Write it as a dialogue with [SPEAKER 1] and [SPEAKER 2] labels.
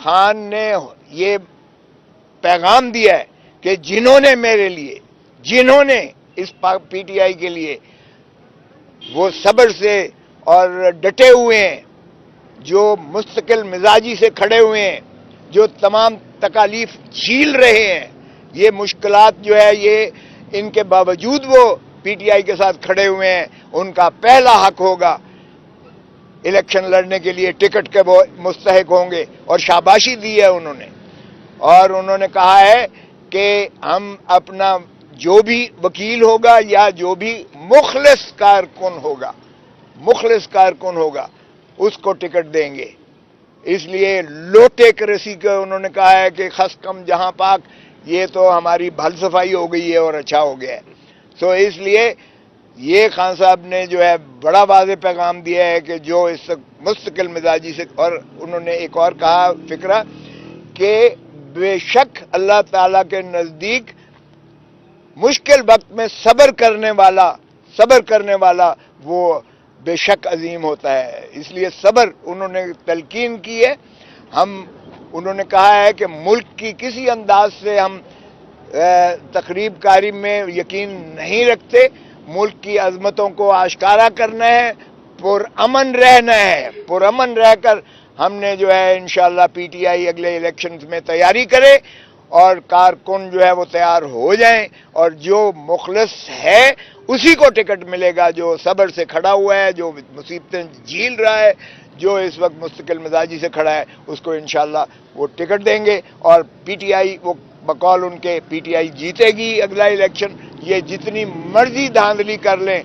[SPEAKER 1] خان نے یہ پیغام دیا ہے کہ جنہوں نے میرے لیے، جنہوں نے اس پی ٹی آئی کے لیے وہ صبر سے اور ڈٹے ہوئے ہیں، جو مستقل مزاجی سے کھڑے ہوئے ہیں، جو تمام تکالیف جھیل رہے ہیں، یہ مشکلات جو ہے یہ ان کے باوجود وہ پی ٹی آئی کے ساتھ کھڑے ہوئے ہیں، ان کا پہلا حق ہوگا، الیکشن لڑنے کے لیے ٹکٹ کے وہ مستحق ہوں گے، اور شاباشی دی ہے انہوں نے۔ اور انہوں نے کہا ہے کہ ہم اپنا جو بھی وکیل ہوگا یا جو بھی مخلص کارکن ہوگا اس کو ٹکٹ دیں گے۔ اس لیے لوٹے کرسی کا انہوں نے کہا ہے کہ خس کم جہاں پاک، یہ تو ہماری بھل صفائی ہو گئی ہے اور اچھا ہو گیا ہے۔ سو اس لیے یہ خان صاحب نے جو ہے بڑا واضح پیغام دیا ہے کہ جو اس مستقل مزاجی سے، اور انہوں نے ایک اور کہا فکرہ کہ بے شک اللہ تعالیٰ کے نزدیک مشکل وقت میں صبر کرنے والا وہ بے شک عظیم ہوتا ہے۔ اس لیے صبر انہوں نے تلقین کی ہے۔ انہوں نے کہا ہے کہ ملک کی کسی انداز سے ہم تقریب کاری میں یقین نہیں رکھتے، ملک کی عظمتوں کو آشکارا کرنا ہے، پرامن رہنا ہے، پرامن رہ کر ہم نے جو ہے انشاءاللہ پی ٹی آئی اگلے الیکشنز میں تیاری کرے اور کارکن جو ہے وہ تیار ہو جائیں، اور جو مخلص ہے اسی کو ٹکٹ ملے گا، جو صبر سے کھڑا ہوا ہے، جو مصیبتیں جھیل رہا ہے، جو اس وقت مستقل مزاجی سے کھڑا ہے، اس کو انشاءاللہ وہ ٹکٹ دیں گے۔ اور پی ٹی آئی، وہ بقول ان کے پی ٹی آئی جیتے گی اگلا الیکشن، یہ جتنی مرضی دھاندلی کر لیں